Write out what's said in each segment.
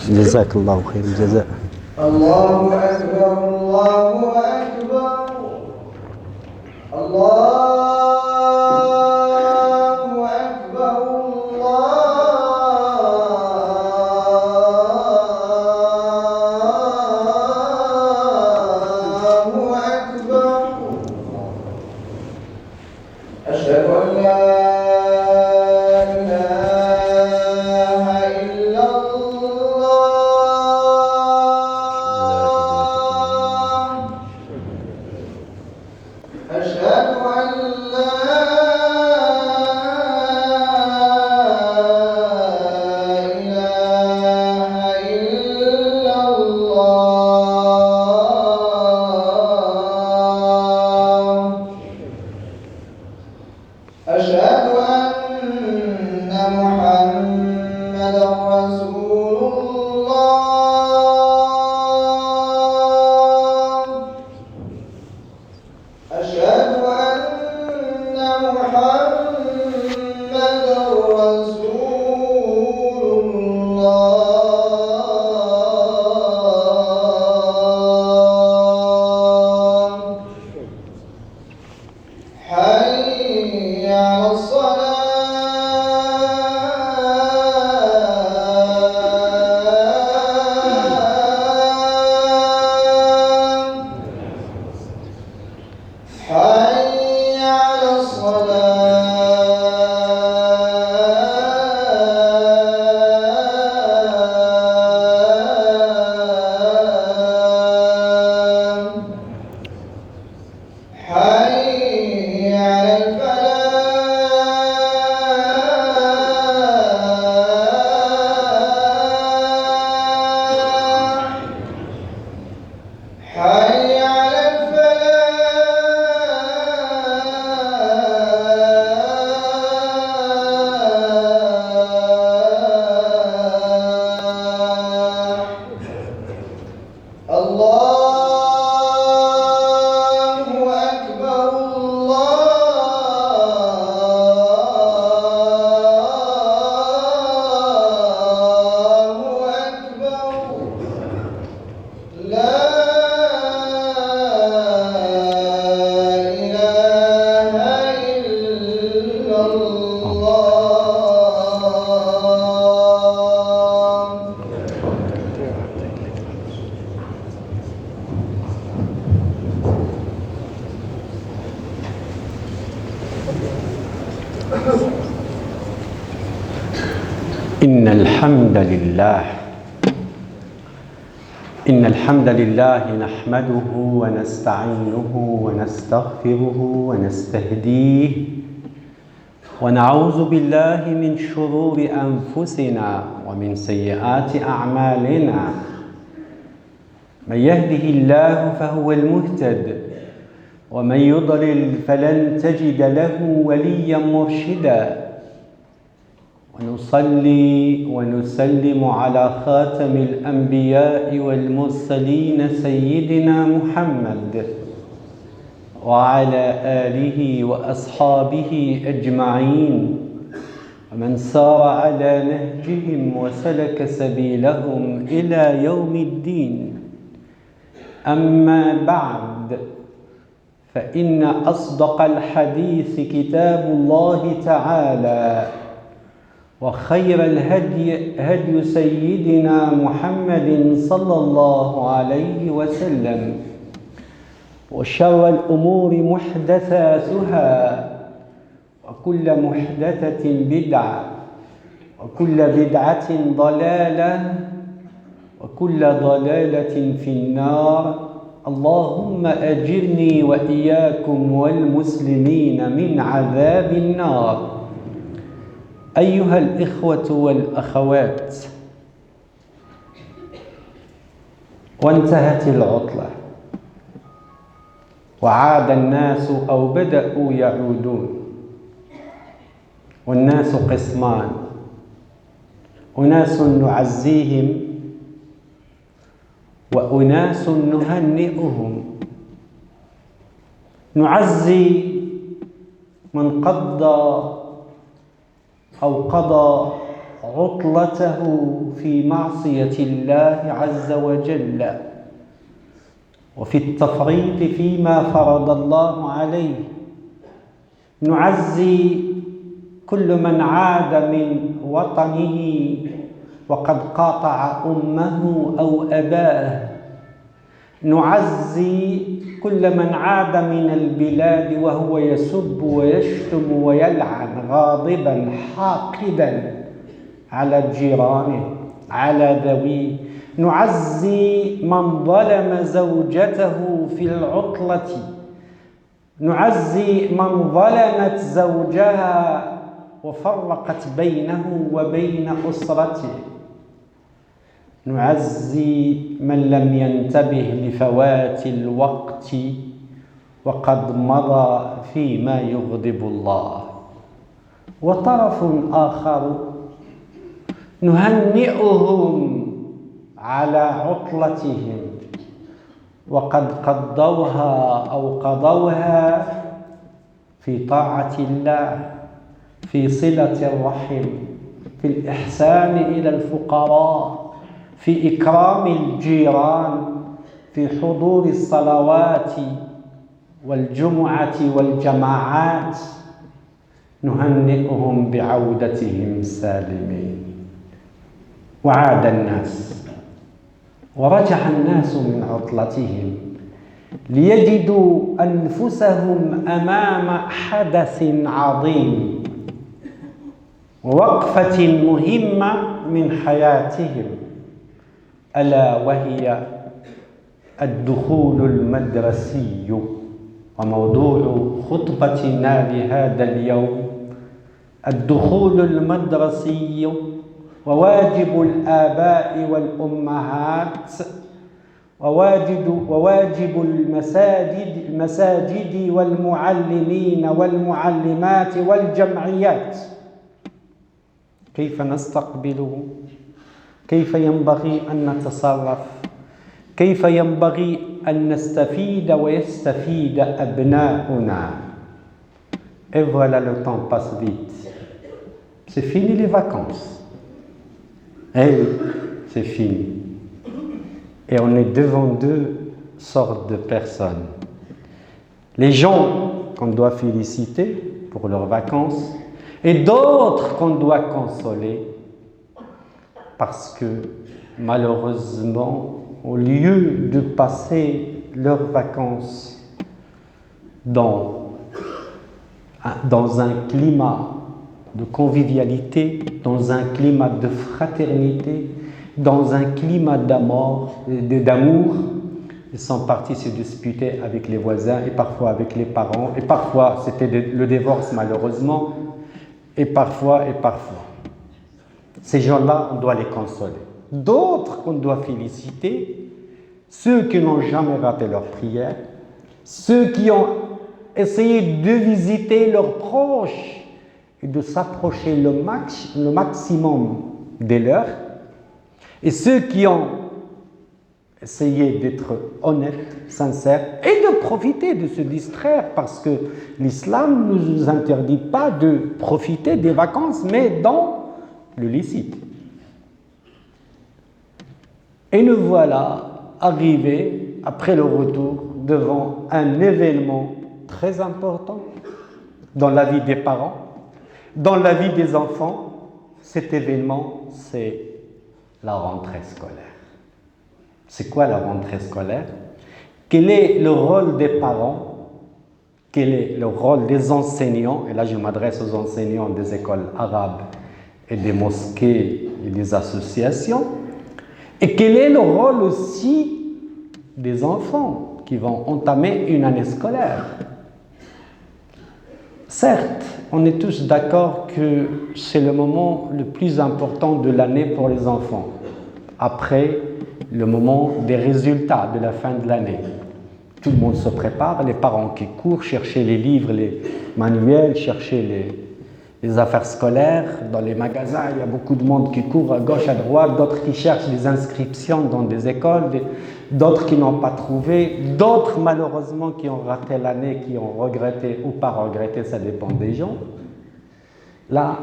جزاك الله خير الجزاء. الله أكبر الله أكبر الله أكبر الله أكبر. أشهد أن لا إله إلا الله. أشهد أن لا إله إلا الله. أشهد أن محمدا رسول الله. أشهد أن محمدا رسول الله. حي على الصلاة. حي على الصلاة. حي على الفلاح. حي على الفلاح. الله أكبر الله أكبر. لا إله إلا الله. إن الحمد لله نحمده ونستعينه ونستغفره ونستهديه ونعوذ بالله من شرور أنفسنا ومن سيئات أعمالنا. من يهده الله فهو المهتد ومن يضلل فلن تجد له وليا مرشدا. ونصلي ونسلم على خاتم الأنبياء والمرسلين سيدنا محمد وعلى آله وأصحابه أجمعين ومن سار على نهجهم وسلك سبيلهم إلى يوم الدين. أما بعد، فإن أصدق الحديث كتاب الله تعالى، وخير الهدي هدي سيدنا محمد صلى الله عليه وسلم، وشر الأمور محدثاتها، وكل محدثة بدعة، وكل بدعة ضلالة، وكل ضلالة في النار. اللهم أجرني وإياكم والمسلمين من عذاب النار. أيها الإخوة والأخوات، وانتهت العطلة وعاد الناس أو بدأوا يعودون، والناس قسمان: أناس نعزيهم وأناس نهنئهم. نعزي من قضى عطلته في معصية الله عز وجل وفي التفريط فيما فرض الله عليه. نعزي كل من عاد من وطنه وقد قاطع أمه أو أباه. نعزي كل من عاد من البلاد وهو يسب ويشتم ويلعن غاضبا حاقدا على جيرانه على ذويه. نعزي من ظلم زوجته في العطلة. نعزي من ظلمت زوجها وفرقت بينه وبين أسرته. نعزي من لم ينتبه لفوات الوقت وقد مضى فيما يغضب الله. وطرف آخر نهنئهم على عطلتهم وقد قضوها أو قضوها في طاعة الله، في صلة الرحم، في الإحسان إلى الفقراء، في إكرام الجيران، في حضور الصلوات والجمعة والجماعات. نهنئهم بعودتهم سالمين. وعاد الناس ورجع الناس من عطلتهم ليجدوا أنفسهم أمام حدث عظيم ووقفة مهمة من حياتهم، ألا وهي الدخول المدرسي. وموضوع خطبتنا لهذا اليوم الدخول المدرسي وواجب الآباء والأمهات وواجب المساجد والمعلمين والمعلمات والجمعيات. كيف نستقبله؟ كيف ينبغي أن نتصرف؟ كيف ينبغي أن نستفيد ويستفيد أبناؤنا؟ Et voilà, le temps passe vite. C'est fini les vacances. Eh oui, c'est fini. Et on est devant deux sortes de personnes. Les gens qu'on doit féliciter pour leurs vacances et d'autres qu'on doit consoler parce que malheureusement, au lieu de passer leurs vacances dans un climat de convivialité, dans un climat de fraternité, dans un climat d'amour, ils sont partis se disputer avec les voisins et parfois avec les parents, et parfois c'était le divorce malheureusement, et parfois. Ces gens-là, on doit les consoler. D'autres qu'on doit féliciter, ceux qui n'ont jamais raté leur prière, ceux qui ont essayé de visiter leurs proches et de s'approcher le maximum des leurs, et ceux qui ont essayé d'être honnêtes, sincères et de profiter, de se distraire, parce que l'islam ne nous interdit pas de profiter des vacances, mais dans le licite. Et nous voilà arrivés, après le retour, devant un événement très important dans la vie des parents, dans la vie des enfants. Cet événement, c'est la rentrée scolaire. C'est quoi la rentrée scolaire? Quel est le rôle des parents? Quel est le rôle des enseignants? Et là, je m'adresse aux enseignants des écoles arabes et des mosquées et des associations. Et quel est le rôle aussi des enfants qui vont entamer une année scolaire? Certes, on est tous d'accord que c'est le moment le plus important de l'année pour les enfants, après le moment des résultats de la fin de l'année. Tout le monde se prépare, les parents qui courent chercher les livres, les manuels, chercher les affaires scolaires. Dans les magasins, il y a beaucoup de monde qui court à gauche, à droite, d'autres qui cherchent des inscriptions dans des écoles, d'autres qui n'ont pas trouvé, d'autres malheureusement qui ont raté l'année, qui ont regretté ou pas regretté, ça dépend des gens. Là,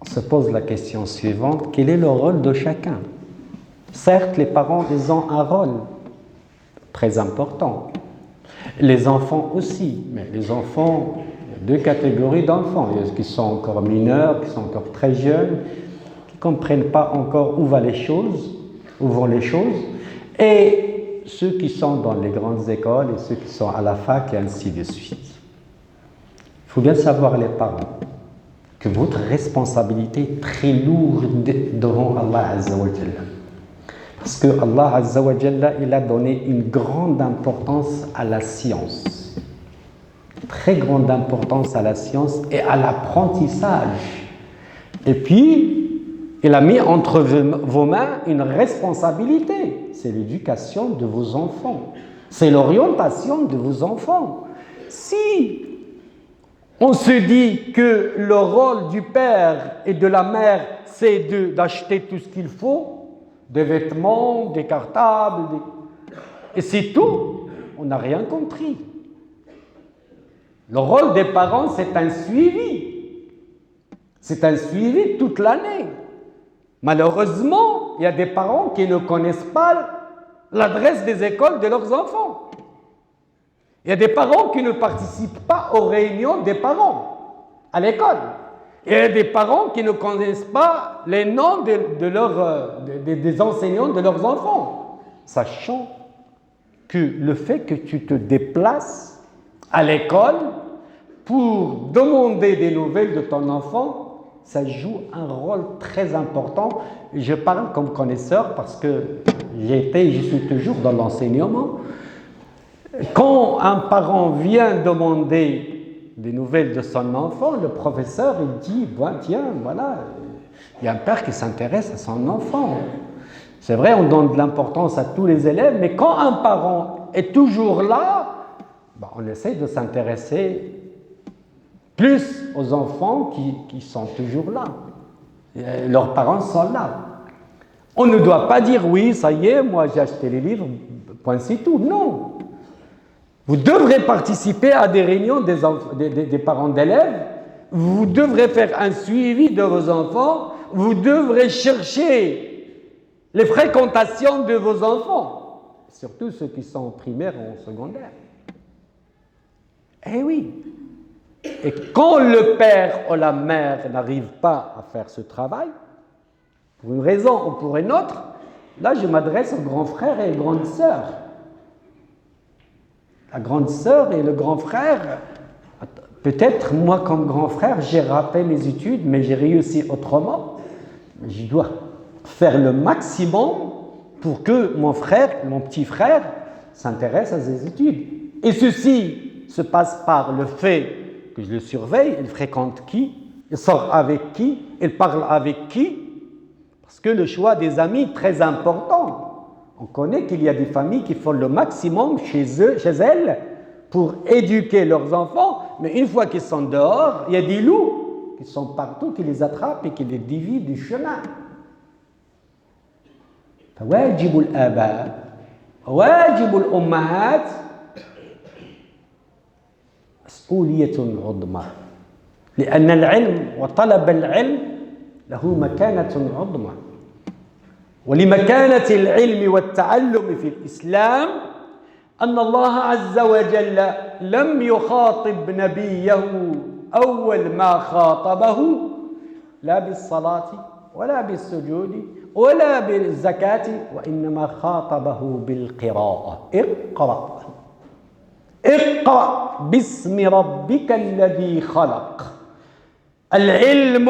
on se pose la question suivante, quel est le rôle de chacun? Certes, les parents, ils ont un rôle très important. Les enfants aussi, mais les enfants, il y a deux catégories d'enfants. Il y a ceux qui sont encore mineurs, qui sont encore très jeunes, qui ne comprennent pas encore où vont les choses, et ceux qui sont dans les grandes écoles et ceux qui sont à la fac et ainsi de suite. Il faut bien savoir, les parents, que votre responsabilité est très lourde devant Allah Azza wa Jalla. Parce que Allah Azza wa Jalla, il a donné une grande importance à la science. Très grande importance à la science et à l'apprentissage. Et puis, il a mis entre vos mains une responsabilité. C'est l'éducation de vos enfants. C'est l'orientation de vos enfants. Si on se dit que le rôle du père et de la mère, c'est d'acheter tout ce qu'il faut, des vêtements, des cartables, et c'est tout, on n'a rien compris. Le rôle des parents, c'est un suivi. C'est un suivi toute l'année. Malheureusement, il y a des parents qui ne connaissent pas l'adresse des écoles de leurs enfants. Il y a des parents qui ne participent pas aux réunions des parents à l'école. Il y a des parents qui ne connaissent pas les noms des enseignants de leurs enfants, sachant que le fait que tu te déplaces à l'école pour demander des nouvelles de ton enfant, ça joue un rôle très important. Je parle comme connaisseur parce que je suis toujours dans l'enseignement. Quand un parent vient demander des nouvelles de son enfant, le professeur, il dit, tiens, voilà, il y a un père qui s'intéresse à son enfant. C'est vrai, on donne de l'importance à tous les élèves, mais quand un parent est toujours là, on essaie de s'intéresser plus aux enfants qui sont toujours là. Et leurs parents sont là. On ne doit pas dire, oui, ça y est, moi j'ai acheté les livres, point c'est tout. Non. Vous devrez participer à des réunions des parents d'élèves, vous devrez faire un suivi de vos enfants, vous devrez chercher les fréquentations de vos enfants, surtout ceux qui sont en primaire ou en secondaire. Eh oui. Et quand le père ou la mère n'arrive pas à faire ce travail, pour une raison ou pour une autre, là je m'adresse aux grands frères et aux grandes sœurs. La grande sœur et le grand frère, peut-être moi comme grand frère, j'ai raté mes études, mais j'ai réussi autrement. Mais je dois faire le maximum pour que mon petit frère, s'intéresse à ses études. Et ceci se passe par le fait que je le surveille, il fréquente qui, il sort avec qui, il parle avec qui, parce que le choix des amis est très important. On connaît qu'il y a des familles qui font le maximum chez elles, pour éduquer leurs enfants, mais une fois qu'ils sont dehors, il y a des loups qui sont partout, qui les attrapent et qui les dévient du chemin. فواجب الآباء واجب الأمهات مسؤولية عظمى لأن العلم وطلب العلم له مكانة عظمى ولمكانة العلم والتعلم في الإسلام أن الله عز وجل لم يخاطب نبيه أول ما خاطبه لا بالصلاة ولا بالسجود ولا بالزكاة وإنما خاطبه بالقراءة اقرأ باسم ربك الذي خلق العلم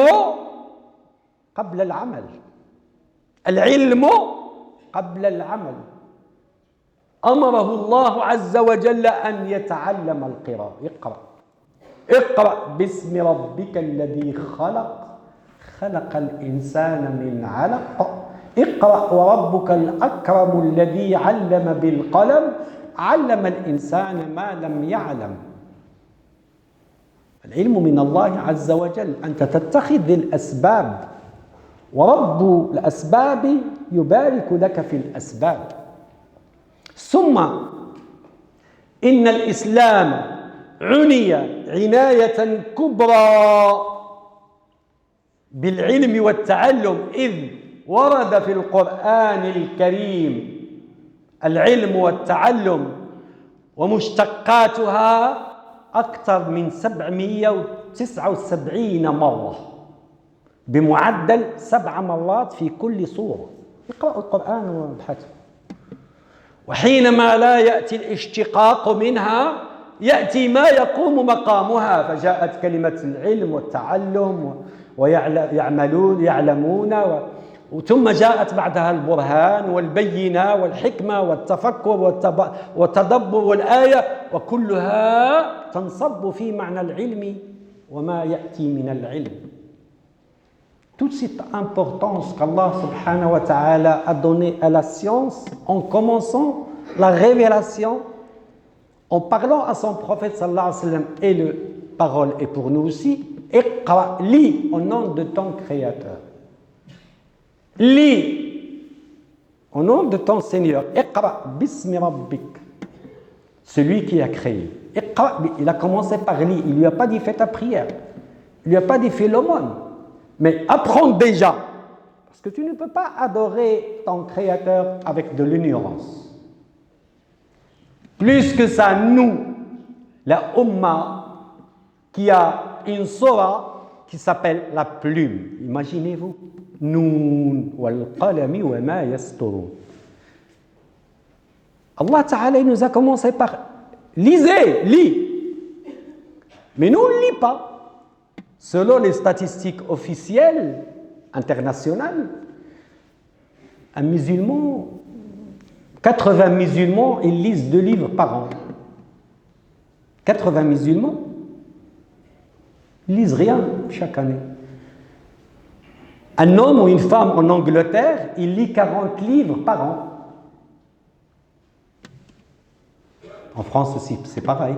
قبل العمل العلم قبل العمل أمره الله عز وجل أن يتعلم القراءة اقرأ باسم ربك الذي خلق الإنسان من علق اقرأ وربك الأكرم الذي علم بالقلم علم الإنسان ما لم يعلم العلم من الله عز وجل أنت تتخذ الأسباب ورب الأسباب يبارك لك في الأسباب ثم إن الإسلام عني عناية كبرى بالعلم والتعلم إذ ورد في القرآن الكريم العلم والتعلم ومشتقاتها أكثر من 779 مرة بمعدل 7 مرات في كل سورة. اقرأوا القرآن وابحثوا. وحينما لا يأتي الاشتقاق منها يأتي ما يقوم مقامها، فجاءت كلمة العلم والتعلم يعلمون ثم جاءت بعدها البرهان والبينة والحكمة والتفكر والتدبر والآية، وكلها تنصب في معنى العلم وما يأتي من العلم. Toute cette importance qu'Allah subhanahu wa ta'ala a donnée à la science en commençant la révélation, en parlant à son prophète sallallahu alayhi wa sallam, et la parole est pour nous aussi, Iqra, lis au nom de ton créateur. Lis au nom de ton Seigneur. Iqra bismi rabbik, celui qui a créé. Iqra, il a commencé par lire, il ne lui a pas dit fais ta prière, il ne lui a pas dit fais l'aumône, mais apprends déjà, parce que tu ne peux pas adorer ton créateur avec de l'ignorance. Plus que ça, nous, la Ummah, qui a une surah qui s'appelle la plume. Imaginez-vous. Noun wal qalami wa ma yasturun. Allah Ta'ala il nous a commencé par lisez, lis. Mais nous on ne lit pas. Selon les statistiques officielles internationales, un musulman, 80 musulmans, ils lisent 2 livres par an. 80 musulmans, ils lisent rien chaque année. Un homme ou une femme en Angleterre, il lit 40 livres par an. En France aussi, c'est pareil.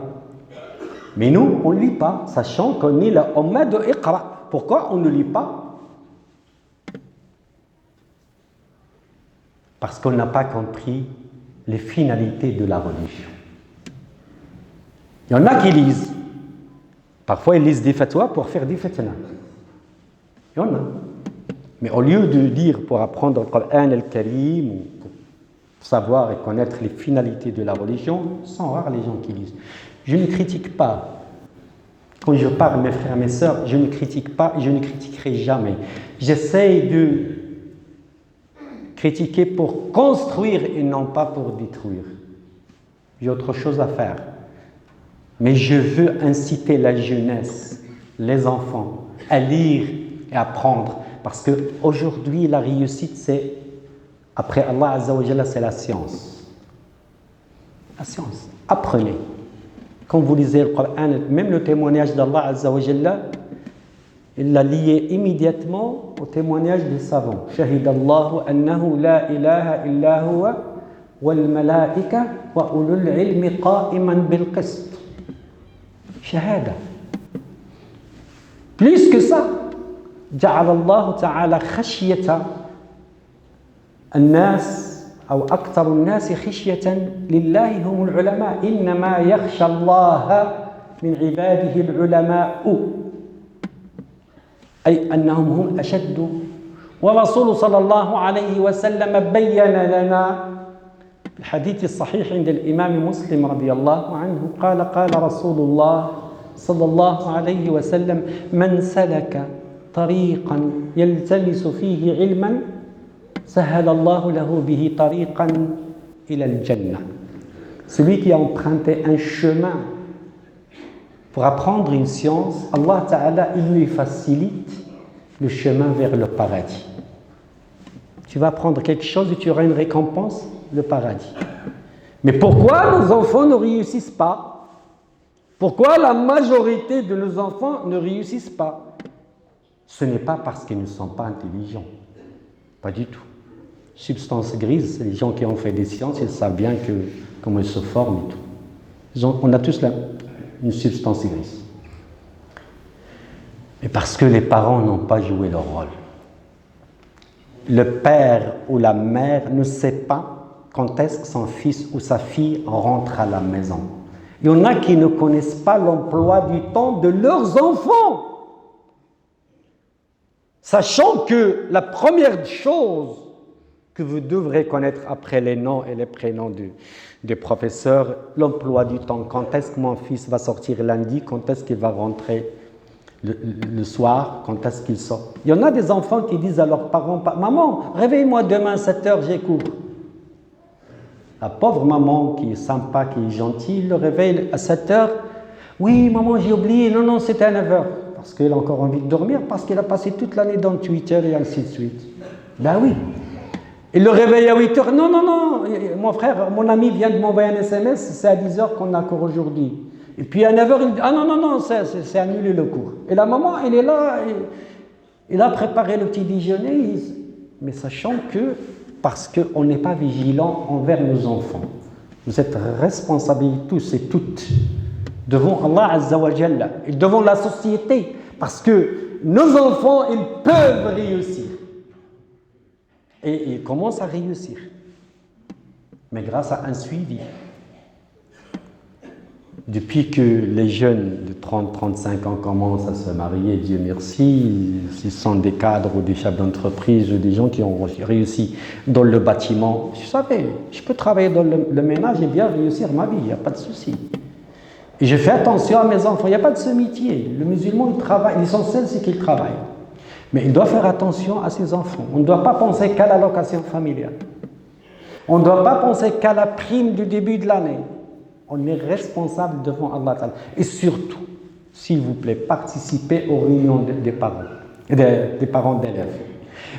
Mais nous, on ne lit pas, sachant qu'on est la Ummah de Iqra. Pourquoi on ne lit pas? Parce qu'on n'a pas compris les finalités de la religion. Il y en a qui lisent. Parfois, ils lisent des fatwas pour faire des fitna. Il y en a. Mais au lieu de dire pour apprendre le Coran al-Karim, ou pour savoir et connaître les finalités de la religion, sont rares les gens qui lisent. Je ne critique pas. Quand je parle, mes frères et mes sœurs, je ne critique pas et je ne critiquerai jamais. J'essaie de critiquer pour construire et non pas pour détruire. J'ai autre chose à faire. Mais je veux inciter la jeunesse, les enfants, à lire et apprendre. Parce qu'aujourd'hui, la réussite, c'est, après Allah Azza wa Jalla, c'est la science. La science. Apprenez. Quand vous lisez le Coran, même le témoignage d'Allah Azza wa Jalla, il l'a lié immédiatement au témoignage des savants. Shahid Allahu annahu la ilaha illa huwa wal malaika wa ulul ilmi qa'iman bil qist. Shahada. Plus que ça, جعل الله تعالى خشية الناس أو أكثر الناس خشية لله هم العلماء إنما يخشى الله من عباده العلماء أي أنهم هم أشد. ورسول صلى الله عليه وسلم بين لنا الحديث الصحيح عند الإمام مسلم رضي الله عنه قال رسول الله صلى الله عليه وسلم من سلك طريقا يلتمس فيه علما سهل الله له به طريقا إلى الجنة. Celui qui a emprunté un chemin pour apprendre une science, Allah Ta'ala, il lui facilite le chemin vers le paradis. Tu vas apprendre quelque chose et tu auras une récompense, le paradis. Mais pourquoi nos enfants ne réussissent pas? Pourquoi la majorité de nos enfants ne réussissent pas? Ce n'est pas parce qu'ils ne sont pas intelligents. Pas du tout. Substance grise, c'est les gens qui ont fait des sciences, ils savent bien comment ils se forment et tout. On a tous là une substance grise. Mais parce que les parents n'ont pas joué leur rôle. Le père ou la mère ne sait pas quand est-ce que son fils ou sa fille rentre à la maison. Il y en a qui ne connaissent pas l'emploi du temps de leurs enfants. Sachant que la première chose que vous devrez connaître après les noms et les prénoms des professeurs, l'emploi du temps. Quand est-ce que mon fils va sortir lundi? Quand est-ce qu'il va rentrer le soir? Quand est-ce qu'il sort? Il y en a des enfants qui disent à leurs parents, maman, réveille-moi demain à 7 heures, j'ai cours. La pauvre maman qui est sympa, qui est gentille, le réveille à 7 heures. Oui, maman, j'ai oublié. Non, non, c'était à 9 heures. Parce qu'elle a encore envie de dormir, parce qu'elle a passé toute l'année dans Twitter et ainsi de suite. Ben oui. Il le réveille à 8 heures. Non, non, non. Mon frère, mon ami vient de m'envoyer un SMS, c'est à 10 heures qu'on a cours aujourd'hui. Et puis à 9 heures, il dit, ah non, non, non, c'est annulé le cours. Et la maman, elle est là, elle a préparé le petit déjeuner, mais sachant que, parce qu'on n'est pas vigilant envers nos enfants, vous êtes responsables tous et toutes devant Allah Azza wa Jalla et devant la société, parce que nos enfants, ils peuvent réussir. Et ils commencent à réussir, mais grâce à un suivi. Depuis que les jeunes de 30-35 ans commencent à se marier, Dieu merci, s'ils sont des cadres ou des chefs d'entreprise ou des gens qui ont réussi dans le bâtiment, vous savez, je peux travailler dans le ménage et bien réussir ma vie, il n'y a pas de souci. Et je fais attention à mes enfants, il n'y a pas de ce métier. Le musulman, il travaille, l'essentiel c'est qu'il travaille. Mais il doit faire attention à ses enfants. On ne doit pas penser qu'à l'allocation familiale. On ne doit pas penser qu'à la prime du début de l'année. On est responsable devant Allah. Et surtout, s'il vous plaît, participez aux réunions des parents d'élèves.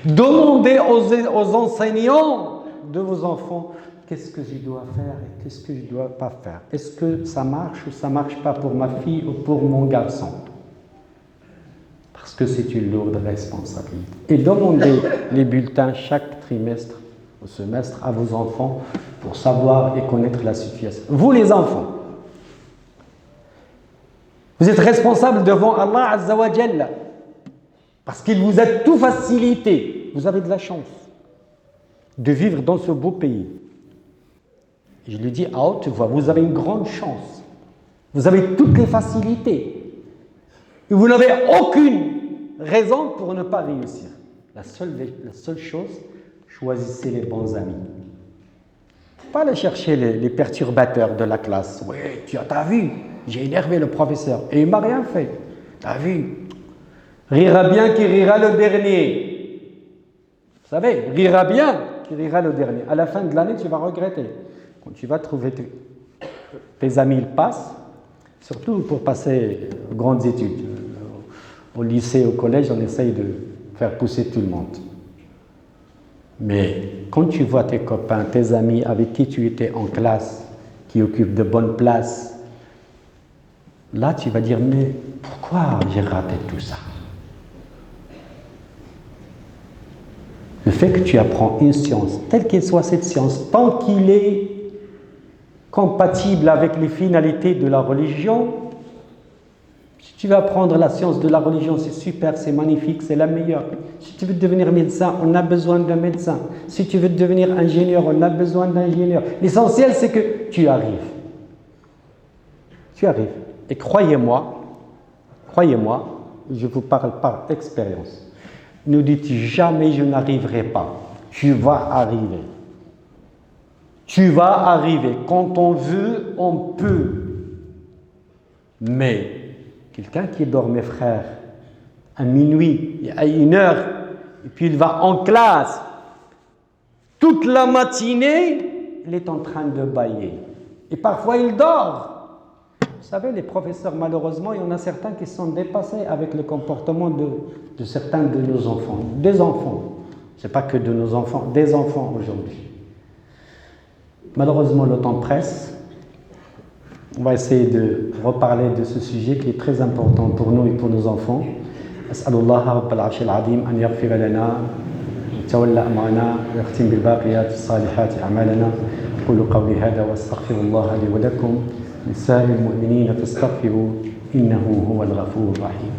Demandez aux enseignants de vos enfants qu'est-ce que je dois faire et qu'est-ce que je ne dois pas faire. Est-ce que ça marche ou ça ne marche pas pour ma fille ou pour mon garçon? Parce que c'est une lourde responsabilité. Et demandez les bulletins chaque trimestre ou semestre à vos enfants pour savoir et connaître la situation. Vous les enfants, vous êtes responsables devant Allah Azza wa Jalla parce qu'il vous a tout facilité. Vous avez de la chance de vivre dans ce beau pays. Je le dis à haute voix, vous avez une grande chance. Vous avez toutes les facilités. Et vous n'avez aucune raison pour ne pas réussir. La seule chose, choisissez les bons amis. Il ne faut pas aller chercher les perturbateurs de la classe. Oui, tu as vu, j'ai énervé le professeur et il ne m'a rien fait. Tu as vu, rira bien qui rira le dernier. Vous savez, rira bien qui rira le dernier. À la fin de l'année, tu vas regretter. Quand tu vas trouver tes amis, ils passent, surtout pour passer aux grandes études. Au lycée, au collège, on essaye de faire pousser tout le monde. Mais quand tu vois tes copains, tes amis avec qui tu étais en classe, qui occupent de bonnes places, là tu vas dire, mais pourquoi j'ai raté tout ça? Le fait que tu apprends une science, telle qu'elle soit cette science, tant qu'il est compatible avec les finalités de la religion, si tu veux apprendre la science de la religion, c'est super, c'est magnifique, c'est la meilleure. Si tu veux devenir médecin, on a besoin d'un médecin. Si tu veux devenir ingénieur, on a besoin d'ingénieur. L'essentiel, c'est que tu arrives. Tu arrives. Et croyez-moi, je vous parle par expérience. Ne dites jamais je n'arriverai pas. Tu vas arriver. Tu vas arriver. Quand on veut, on peut. Mais quelqu'un qui dort, mes frères, à minuit, à 1h, et puis il va en classe, toute la matinée, il est en train de bâiller. Et parfois il dort. Vous savez, les professeurs, malheureusement, il y en a certains qui sont dépassés avec le comportement de certains de nos enfants. Des enfants. Ce n'est pas que de nos enfants, des enfants aujourd'hui. Malheureusement, le temps presse. On va essayer de reparler de ce sujet qui est très important pour nous et pour nos enfants. أسأل الله رب العرش العظيم أن يغفر لنا ويتولى أمرنا ويختم بالباقيات الصالحات أعمالنا. أقول قولي هذا وأستغفر الله لي ولكم لسائر المؤمنين فاستغفروا إنه هو الغفور الرحيم.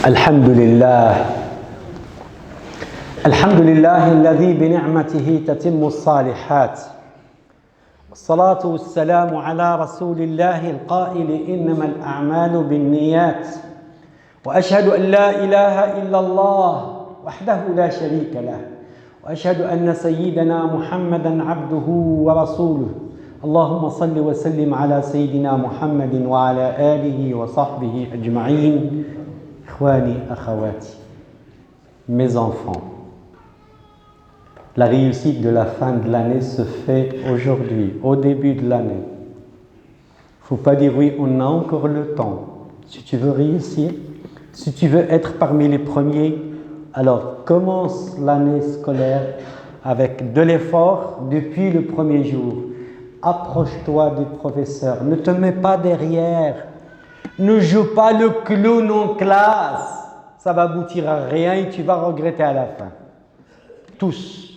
الحمد لله الحمد لله الذي بنعمته تتم الصالحات والصلاة والسلام على رسول الله القائل إنما الأعمال بالنيات وأشهد أن لا إله إلا الله وحده لا شريك له وأشهد أن سيدنا محمدًا عبده ورسوله اللهم صل وسلم على سيدنا محمد وعلى آله وصحبه أجمعين إخواني أخواتي mes enfants. La réussite de la fin de l'année se fait aujourd'hui, au début de l'année. Il ne faut pas dire oui, on a encore le temps. Si tu veux réussir, si tu veux être parmi les premiers, alors commence l'année scolaire avec de l'effort depuis le premier jour. Approche-toi du professeur, ne te mets pas derrière, ne joue pas le clown en classe. Ça va aboutir à rien et tu vas regretter à la fin. Tous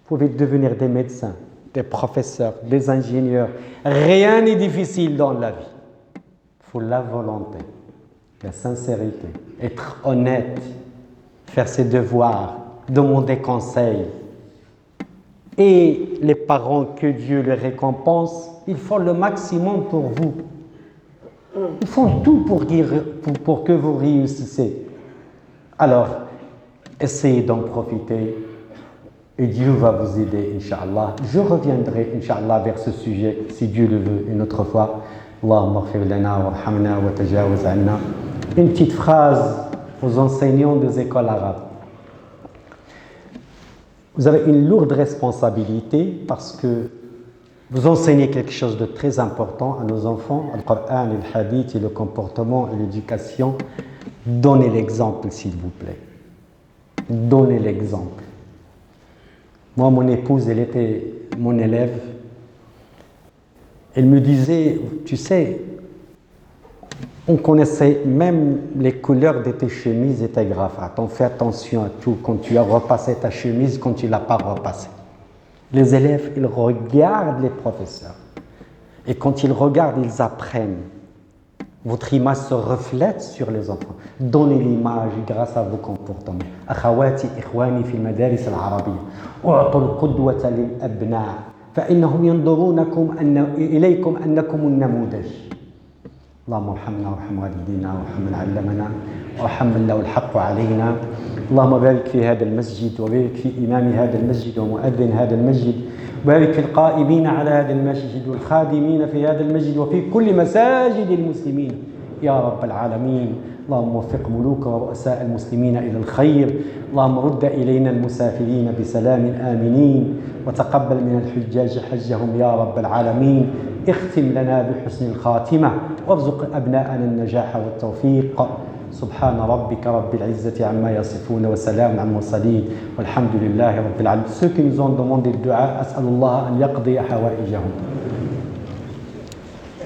pouvez devenir des médecins, des professeurs, des ingénieurs. Rien n'est difficile dans la vie. Il faut la volonté, la sincérité, être honnête, faire ses devoirs, demander conseil. Et les parents, que Dieu les récompense, ils font le maximum pour vous. Ils font tout pour que vous réussissiez. Alors, essayez d'en profiter et Dieu va vous aider, Inch'Allah. Je reviendrai, Inch'Allah, vers ce sujet, si Dieu le veut, une autre fois. Allahumma ighfir lana warhamna wa tajawaz anna. Une petite phrase aux enseignants des écoles arabes. Vous avez une lourde responsabilité parce que vous enseignez quelque chose de très important à nos enfants, le Coran, le Hadith et le comportement et l'éducation. Donnez l'exemple, s'il vous plaît. Donnez l'exemple. Moi, mon épouse, elle était mon élève. Elle me disait, tu sais, on connaissait même les couleurs de tes chemises et tes cravates. On fait attention à tout quand tu as repassé ta chemise, quand tu ne l'as pas repassée. Les élèves, ils regardent les professeurs. Et quand ils regardent, ils apprennent. Votre image se reflète sur les enfants. Donnez l'image grâce à vos comportements. أخواتي إخواني في المدارس العربية أعطوا القدوة للأبناء فإنهم ينظرونكم إليكم أنكم النموذج. اللهم ارحمنا وارحم والدينا وارحم من علمنا وارحم من له الحق علينا. اللهم بارك في هذا المسجد وبارك في إمام هذا المسجد ومؤذن هذا المسجد وبارك في القائمين على هذا المسجد والخادمين في هذا المسجد وفي كل مساجد المسلمين يا رب العالمين. اللهم وفق ملوك ورؤساء المسلمين إلى الخير. اللهم رد إلينا المسافرين بسلام آمنين وتقبل من الحجاج حجهم يا رب العالمين. اختم لنا بحسن الخاتمة وارزق أبناءنا النجاح والتوفيق. سبحان ربك رب العزة عما يصفون وسلام على المرسلين والحمد لله رب العالمين. Ceux qui nous ont demandé le dua, أسأل الله أن يقضي حوائجهم.